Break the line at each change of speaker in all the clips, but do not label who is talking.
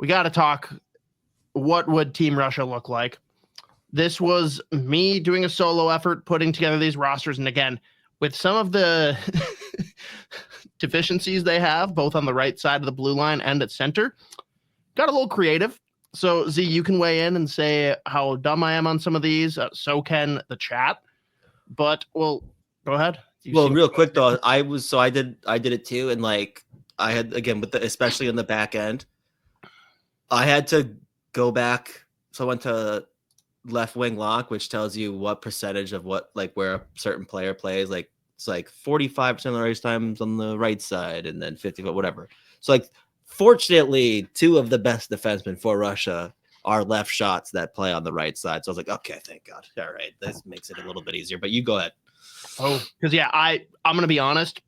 we got to talk. What would Team Russia look like? This was me doing a solo effort, putting together these rosters. And again, with some of the deficiencies they have, both on the right side of the blue line and at center, got a little creative. So, Z, you can weigh in and say how dumb I am on some of these. So can the chat. But, well, go ahead.
Real quick, though, I did it too. And, like, I had, again, especially in the back end, I had to go back. So I went to left wing lock, which tells you what percentage of what, like, where a certain player plays. Like, it's like 45% of the race times on the right side and then 50, whatever. So, like, fortunately, two of the best defensemen for Russia are left shots that play on the right side. So I was like, okay, thank God. All right, this makes it a little bit easier. But you go ahead.
Oh, because yeah, I'm gonna be honest.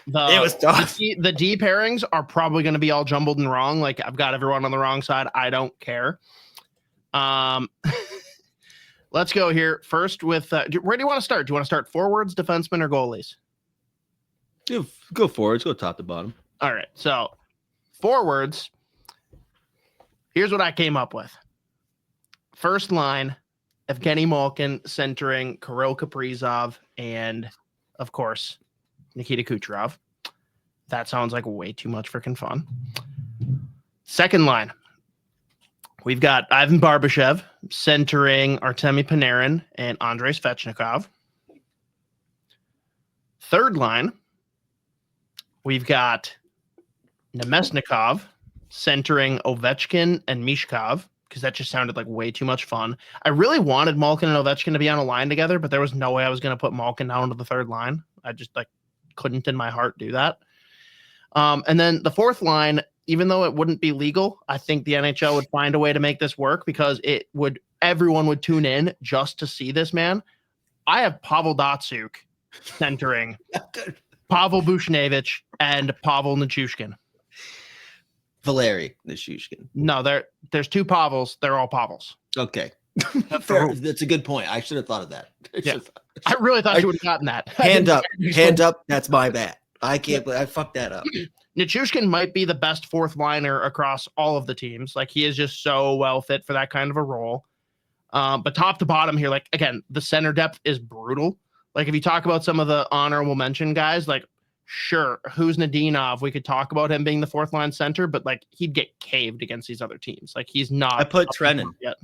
It was tough.
The D pairings are probably gonna be all jumbled and wrong. Like I've got everyone on the wrong side. I don't care. Let's go here first with where do you want to start? Do you want to start forwards, defensemen, or goalies?
Go forwards. Go top to bottom.
All right. So forwards. Here's what I came up with. First line, Evgeni Malkin centering Kirill Kaprizov and, of course, Nikita Kucherov. That sounds like way too much freaking fun. Second line, we've got Ivan Barbashev centering Artemi Panarin and Andrei Svechnikov. Third line, we've got Namestnikov centering Ovechkin and Michkov, because that just sounded like way too much fun. I really wanted Malkin and Ovechkin to be on a line together, but there was no way I was going to put Malkin down to the third line. I just couldn't in my heart do that. And then the fourth line, even though it wouldn't be legal, I think the NHL would find a way to make this work because everyone would tune in just to see this man. I have Pavel Datsyuk centering Pavel Buchnevich and Pavel Nichushkin.
Valeri Nichushkin.
No, there's two Pavels. They're all Pavels.
Okay. Fair. That's a good point. I should have thought of that.
I really thought you would have gotten that.
Hand up. That's my bad. I can't. I fucked that up.
Nichushkin might be the best fourth liner across all of the teams. Like he is just so well fit for that kind of a role. But top to bottom here, like again, the center depth is brutal. Like if you talk about some of the honorable mention guys, like sure, Khusnutdinov, we could talk about him being the fourth line center, but like he'd get caved against these other teams. Like he's not.
I put Trennan yet.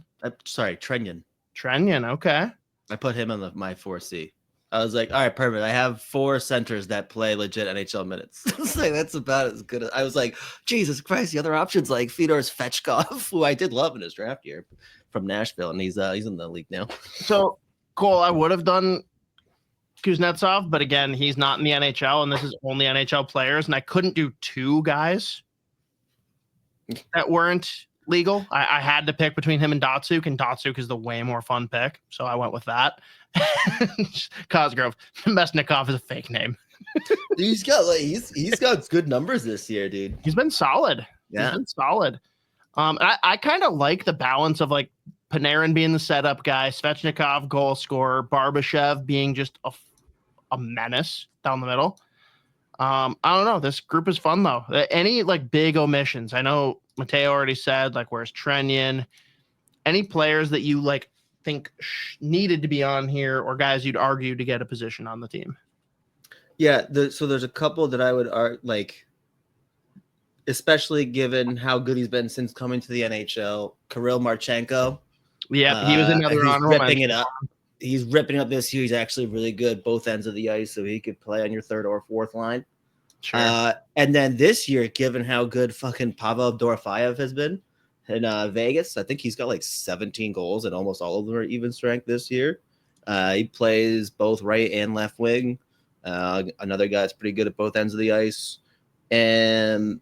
Trenyan.
Trenyan, okay.
I put him on my 4C. I was like, all right, perfect. I have 4 centers that play legit NHL minutes. Like, that's about as good as I was like, Jesus Christ, the other options like Fedor Svechnikov, who I did love in his draft year from Nashville, and he's in the league now.
So Cole, I would have done Kuznetsov, but again, he's not in the NHL, and this is only NHL players, and I couldn't do 2 guys that weren't legal. I had to pick between him and Datsyuk is the way more fun pick, so I went with that. Cosgrove. Namestnikov is a fake name.
He's got good numbers this year, dude.
He's been solid.
Yeah.
He's been solid. I kind of like the balance of like Panarin being the setup guy, Svechnikov goal scorer, Barbashev being just a menace down the middle. I don't know. This group is fun though. Any like big omissions? I know Matteo already said like where's Trenyan? Any players that you like think needed to be on here, or guys you'd argue to get a position on the team?
Yeah, so there's a couple that I would like, especially given how good he's been since coming to the NHL. Kirill Marchenko.
Yeah, he was another honorable
ripping it up. He's ripping up this year. He's actually really good both ends of the ice, so he could play on your third or fourth line.
Sure.
And then this year, given how good fucking Pavel Dorofeyev has been in Vegas, I think he's got like 17 goals, and almost all of them are even strength this year. He plays both right and left wing. Another guy that's pretty good at both ends of the ice. And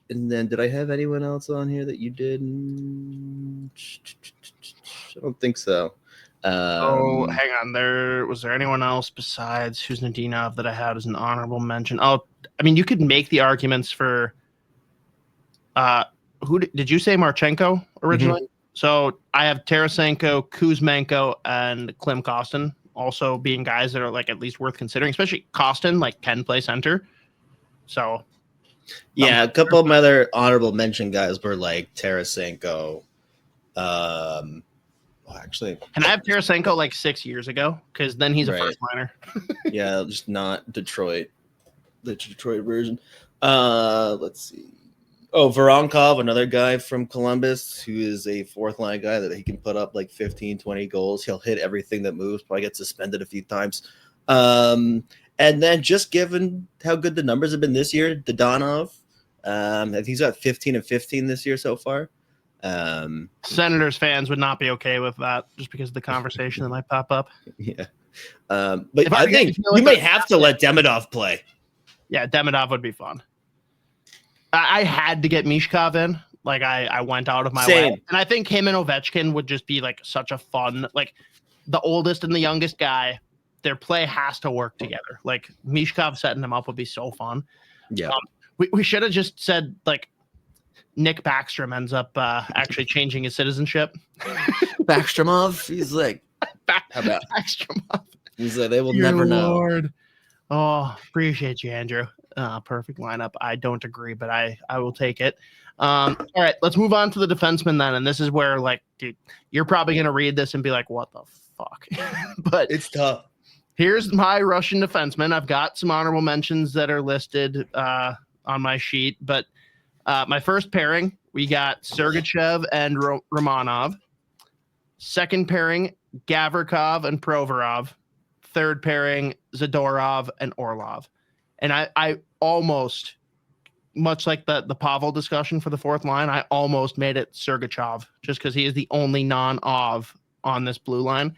then did I have anyone else on here that you did? I don't think so.
Hang on. Was there anyone else besides Khusnutdinov that I had as an honorable mention? Oh, I mean, you could make the arguments for who did you say Marchenko originally? Mm-hmm. So I have Tarasenko, Kuzmenko, and Klim Kostin also being guys that are like at least worth considering, especially Kostin like can play center. So
Yeah, a couple of my other honorable mention guys were like Tarasenko. Actually,
can I have Tarasenko like 6 years ago? Because then he's a first liner.
Yeah, just not Detroit, the Detroit version. Let's see. Oh, Voronkov, another guy from Columbus who is a fourth line guy that he can put up like 15, 20 goals. He'll hit everything that moves, probably get suspended a few times. And then just given how good the numbers have been this year, Dadonov, I think he's got 15 and 15 this year so far.
Senators fans would not be okay with that just because of the conversation that might pop up.
Yeah. But I think we might have to let Demidov play.
Yeah, Demidov would be fun. I had to get Michkov in. Like I went out of my way. And I think him and Ovechkin would just be like such a fun, like the oldest and the youngest guy, their play has to work together. Like Michkov setting them up would be so fun.
Yeah.
We should have just said like Nick Backstrom ends up actually changing his citizenship.
Backstromov, he's like, how about
Backstromov?
He's like, they will never know.
Oh, appreciate you, Andrew. Perfect lineup. I don't agree, but I will take it. All right, let's move on to the defenseman then. And this is where, like, dude, you're probably going to read this and be like, what the fuck? But
it's tough.
Here's my Russian defenseman. I've got some honorable mentions that are listed on my sheet. But my first pairing, we got Sergachev and Romanov. Second pairing, Gavrikov and Provorov. Third pairing, Zadorov and Orlov. And I almost, much like the Pavel discussion for the fourth line, I almost made it Sergachev just because he is the only non-Ov on this blue line.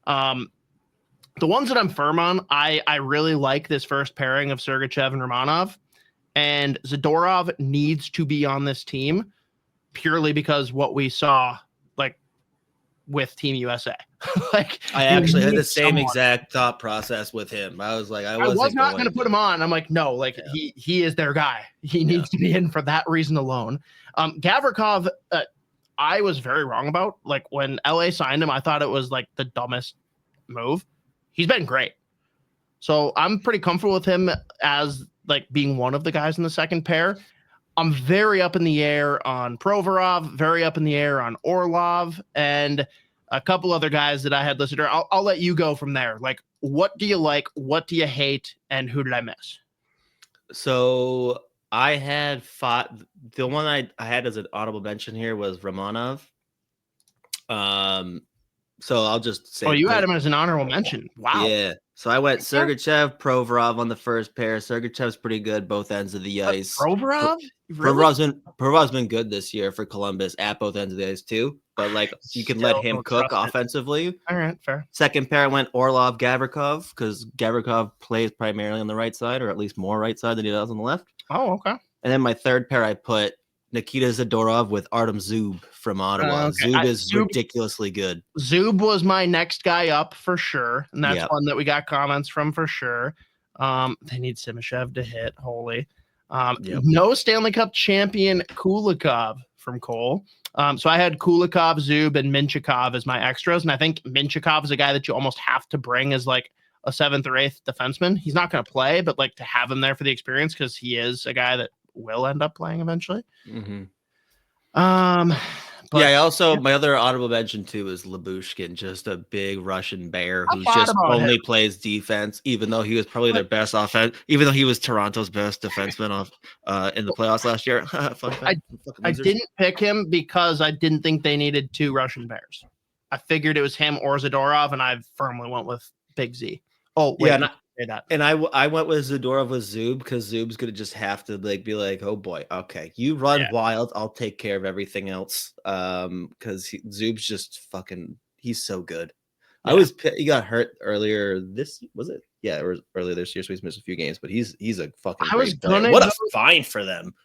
The ones that I'm firm on, I really like this first pairing of Sergachev and Romanov. And Zadorov needs to be on this team purely because what we saw, like, with Team USA. Like,
I actually had the same exact thought process with him. I was like, I was
not going to put him on. I'm like, no, like he is their guy. He needs to be in for that reason alone. Gavrikov, I was very wrong about. Like when LA signed him, I thought it was like the dumbest move. He's been great. So I'm pretty comfortable with him as like being one of the guys in the second pair. I'm very up in the air on Provorov, very up in the air on Orlov, and a couple other guys that I had listed. I'll let you go from there. Like, what do you like? What do you hate? And who did I miss?
So I had the one I had as an audible mention here was Romanov. So I'll just say.
Oh, you had him as an honorable mention. Wow.
Yeah. So I went Sergachev, Provorov on the first pair. Sergachev's pretty good both ends of the ice.
Provorov?
Provorov's been good this year for Columbus at both ends of the ice too. But like you can let him cook offensively.
All right, fair.
Second pair I went Orlov Gavrikov because Gavrikov plays primarily on the right side, or at least more right side than he does on the left.
Oh, okay.
And then my third pair I put Nikita Zadorov with Artem Zub from Ottawa.
Okay.
Zub is ridiculously good.
Zub was my next guy up for sure. And that's one that we got comments from for sure. They need Simashev to hit. Holy. No Stanley Cup champion Kulikov from Cole. So I had Kulikov, Zub, and Michkov as my extras. And I think Michkov is a guy that you almost have to bring as like a 7th or 8th defenseman. He's not going to play, but like to have him there for the experience because he is a guy that will end up playing eventually.
Mm-hmm.
But,
I also my other honorable mention too is Lyubushkin, just a big Russian bear who just only plays defense, even though he was probably their best offense, even though he was Toronto's best defenseman in the playoffs last year.
I didn't pick him because I didn't think they needed 2 Russian bears. I figured it was him or Zadorov, and I firmly went with Big Z. Oh, wait,
yeah, and I went with Zadorov with Zub because Zub's gonna just have to like be like, oh boy, okay, you run wild, I'll take care of everything else. Because Zub's just fucking, he's so good. Yeah. He got hurt earlier earlier this year, so he's missed a few games, but he's a fucking great player. What a find for them.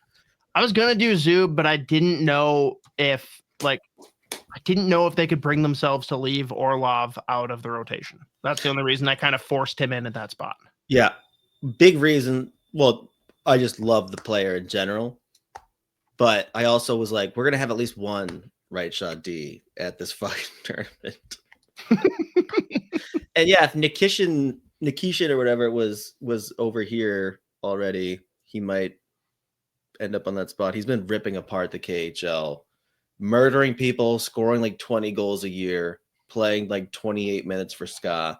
I was gonna do Zub, but I didn't know if they could bring themselves to leave Orlov out of the rotation. That's the only reason I kind of forced him in at that spot. Yeah.
Big reason. Well, I just love the player in general. But I also was like, we're going to have at least one right shot D at this fucking tournament. And yeah, if Nikishin or whatever was over here already, he might end up on that spot. He's been ripping apart the KHL, murdering people, scoring like 20 goals a year, playing like 28 minutes for Ska.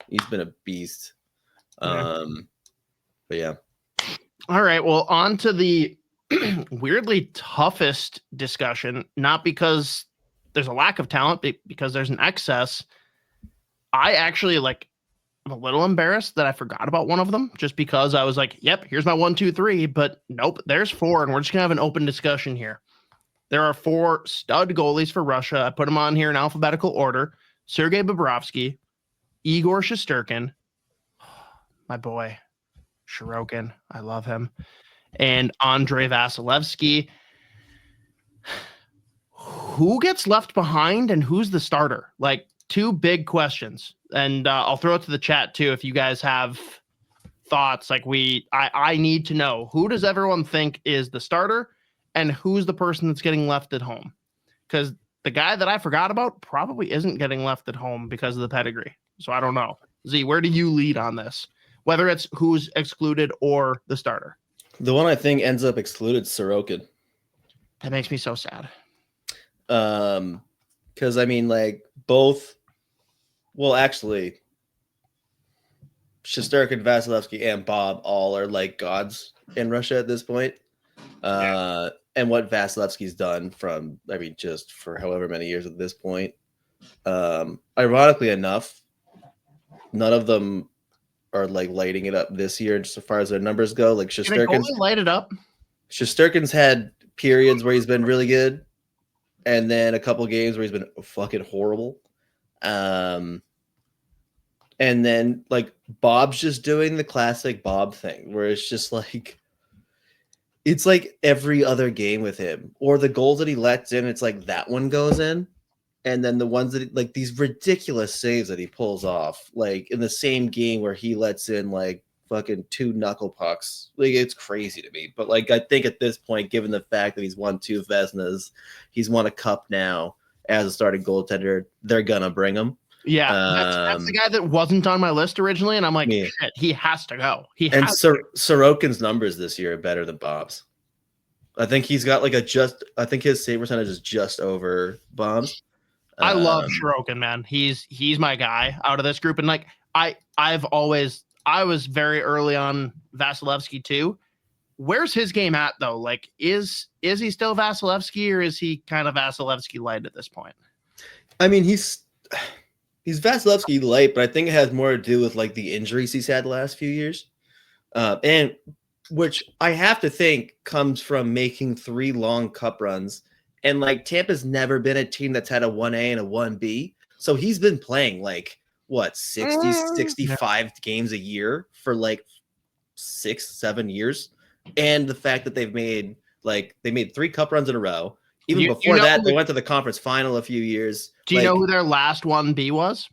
He's been a beast. But yeah.
All right. Well, on to the weirdly toughest discussion, not because there's a lack of talent, but because there's an excess. I actually I'm a little embarrassed that I forgot about one of them just because I was like, yep, here's my 1, 2, 3, but nope, there's 4. And we're just gonna have an open discussion here. There are 4 stud goalies for Russia. I put them on here in alphabetical order. Sergei Bobrovsky, Igor Shesterkin, my boy, Sorokin. I love him. And Andrei Vasilevskiy. Who gets left behind and who's the starter? Like, 2 big questions. And I'll throw it to the chat too if you guys have thoughts. Like, I need to know, who does everyone think is the starter and who's the person that's getting left at home? Because the guy that I forgot about probably isn't getting left at home because of the pedigree. So I don't know. Z, where do you lead on this? Whether it's who's excluded or the starter.
The one I think ends up excluded, Sorokin.
That makes me so sad.
Because I mean, like, both. Well, actually, Shesterkin, Vasilevskiy, and Bob all are like gods in Russia at this point. And what Vasilevsky's done from, I mean, just for however many years at this point. Ironically enough, none of them are like lighting it up this year just as far as their numbers go. Like Shesterkin's
light it up.
Shesterkin's had periods where he's been really good, and then a couple games where he's been fucking horrible. And then like Bob's just doing the classic Bob thing where it's just like, it's like every other game with him, or the goals that he lets in, it's like that one goes in. And then the ones that like these ridiculous saves that he pulls off, like in the same game where he lets in like fucking 2 knuckle pucks. Like, it's crazy to me. But like, I think at this point, given the fact that he's won 2 Vezinas, he's won a cup now as a starting goaltender, they're gonna bring him.
Yeah, that's the guy that wasn't on my list originally, and I'm like,
yeah.
Shit, he has to go.
Sorokin's numbers this year are better than Bob's. I think he's got like I think his save percentage is just over Bob's.
I love Sorokin, man. He's my guy out of this group, and like I was very early on Vasilevskiy too. Where's his game at though? Like, is he still Vasilevskiy, or is he kind of Vasilevskiy light at this point?
I mean, he's Vasilevskiy light, but I think it has more to do with like the injuries he's had the last few years, and which I have to think comes from making 3 long cup runs. And like Tampa's never been a team that's had a 1A and a 1B. So he's been playing like what, 60, 65 games a year for like 6-7 years. And the fact that they made 3 cup runs in a row. Even before that, they went to the conference final a few years.
Do you know who their last 1B was?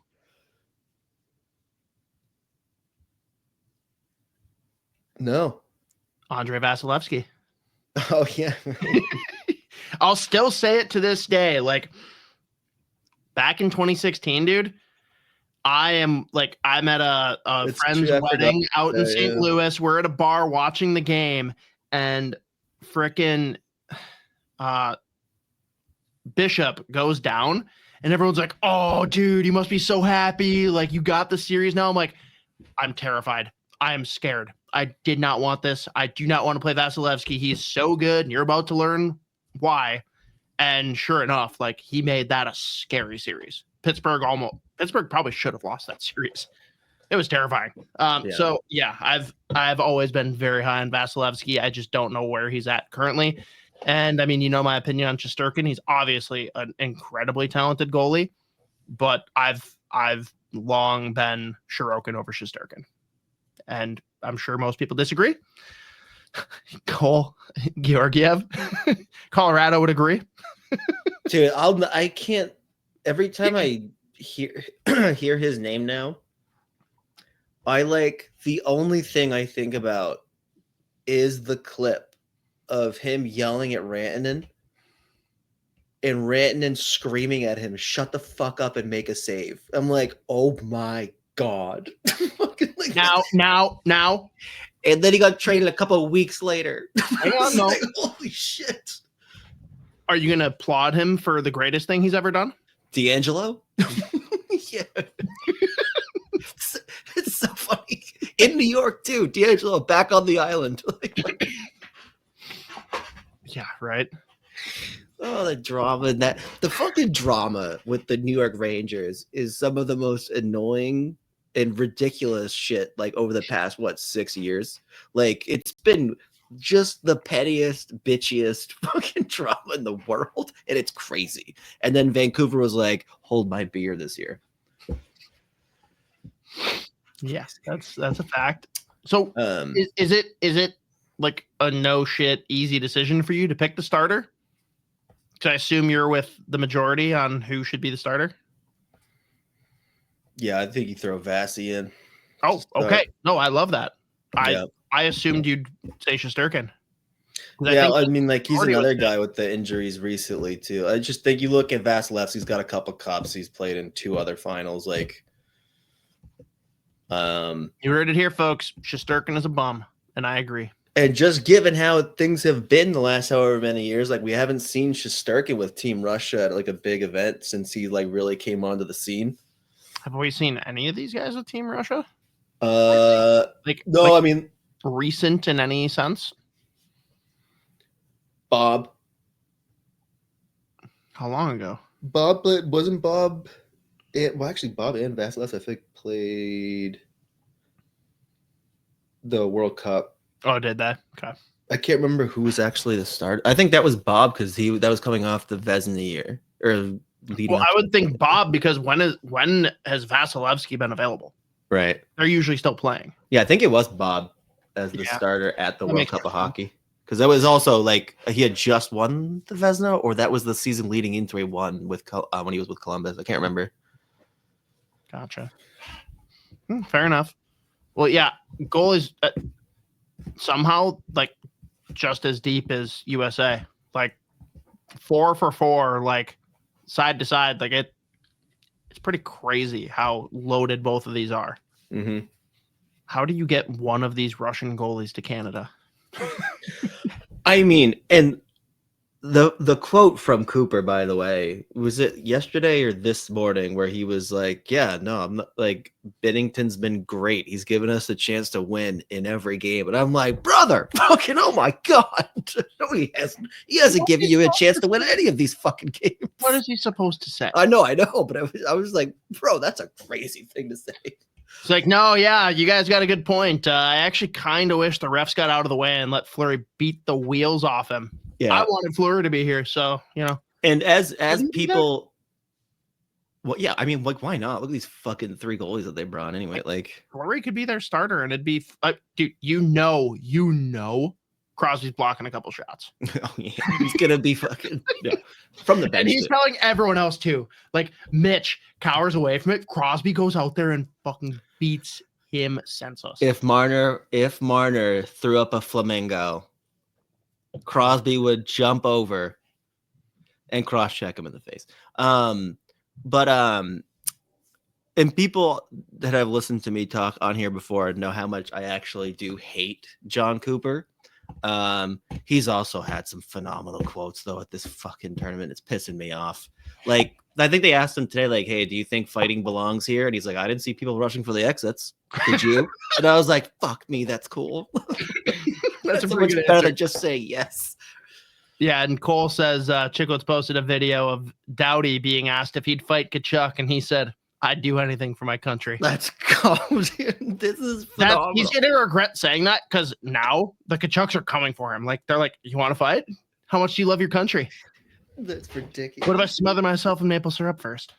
No.
Andrei Vasilevskiy.
Oh yeah.
I'll still say it to this day. Like, back in 2016, dude, I'm at a friend's wedding out in St. Louis. We're at a bar watching the game, and frickin' Bishop goes down, and everyone's like, "Oh, dude, you must be so happy. Like, you got the series now." I'm like, I'm terrified. I am scared. I did not want this. I do not want to play Vasilevskiy. He's so good, and you're about to learn why. And sure enough, like, he made that a scary series. Pittsburgh probably should have lost that series. It was terrifying. So yeah, I've always been very high on Vasilevskiy. I just don't know where he's at currently. And I mean, you know my opinion on Shesterkin. He's obviously an incredibly talented goalie, but I've long been Sorokin over Shesterkin. And I'm sure most people disagree. Georgiev, Colorado would agree.
Dude, I can't. Every time I hear his name now, the only thing I think about is the clip of him yelling at Rantanen and Rantanen screaming at him, "Shut the fuck up and make a save." I'm like, oh my God.
Now,
And then he got traded a couple of weeks later.
Hang on, no.
Like, holy shit.
Are you gonna applaud him for the greatest thing he's ever done?
D'Angelo? Yeah. It's so funny. In New York, too. D'Angelo back on the island.
Yeah, right.
Oh, the drama and the fucking drama with the New York Rangers is some of the most annoying and ridiculous shit like over the past 6 years. Like it's been just the pettiest, bitchiest fucking drama in the world, and it's crazy. And then Vancouver was like, "Hold my beer this year."
Yes, that's a fact. So is it like a no shit easy decision for you to pick the starter? Because I assume you're with the majority on who should be the starter.
Yeah, I think you throw Vasi in.
Oh, okay. No, I love that.
Yeah.
I assumed you'd say Shesterkin.
Yeah, I mean, like he's another guy with the injuries recently too. I just think you look at Vasilevskiy, he's got a couple cups. He's played in 2 other finals. Like,
you heard it here, folks. Shesterkin is a bum, and I agree.
And just given how things have been the last however many years, like we haven't seen Shesterkin with Team Russia at like a big event since he like really came onto the scene.
Have we seen any of these guys with Team Russia?
No, I mean
recent in any sense.
Bob.
How long ago?
Bob wasn't Bob. Well, actually, Bob and Vasilevskiy I think played the World Cup.
Oh, did that? Okay.
I can't remember who was actually the starter. I think that was Bob because that was coming off the Vezina year or leading.
Well, I would think Bob because when has Vasilevskiy been available?
Right.
They're usually still playing.
Yeah, I think it was Bob as the starter at the World Cup of Hockey. Because that was also like he had just won the Vezina, or that was the season leading into a one with when he was with Columbus. I can't remember.
Gotcha. Fair enough. Well, yeah, goal is somehow like just as deep as USA. Like 4 for 4, like side to side. Like it's pretty crazy how loaded both of these are.
Mm-hmm.
How do you get one of these Russian goalies to Canada?
I mean, and the quote from Cooper, by the way, was it yesterday or this morning where he was like, yeah, no, I'm not like Binnington's been great. He's given us a chance to win in every game. And I'm like, brother, fucking, oh my God. No, he hasn't. He hasn't given you a chance to win any of these fucking games.
What is he supposed to say?
I know, but I was like, bro, that's a crazy thing to say.
It's like, no, yeah, you guys got a good point. I actually kind of wish the refs got out of the way and let Fleury beat the wheels off him. Yeah, I wanted Fleury to be here, so you know.
And as people, well, yeah, I mean, like, why not? Look at these fucking 3 goalies that they brought anyway. Like,
Fleury could be their starter, and it'd be, dude, you know, Crosby's blocking a couple shots.
Oh yeah, he's gonna be fucking from the bench.
And he's telling everyone else too. Like Mitch cowers away from it. Crosby goes out there and fucking beats him senseless.
If Marner threw up a flamingo, Crosby would jump over and cross-check him in the face. And people that have listened to me talk on here before know how much I actually do hate John Cooper. He's also had some phenomenal quotes though at this fucking tournament. It's pissing me off. Like, I think they asked him today, like, hey, do you think fighting belongs here? And he's like, I didn't see people rushing for the exits. Did you? And I was like, fuck me, that's cool. That's so much better than just say yes.
Yeah, and Cole says Chicklets posted a video of Doughty being asked if he'd fight Tkachuk, and he said, I'd do anything for my country.
Let's go, dude. This is phenomenal.
He's going to regret saying that because now the Tkachuks are coming for him. Like, they're like, you want to fight? How much do you love your country?
That's ridiculous.
What if I smother myself in maple syrup first?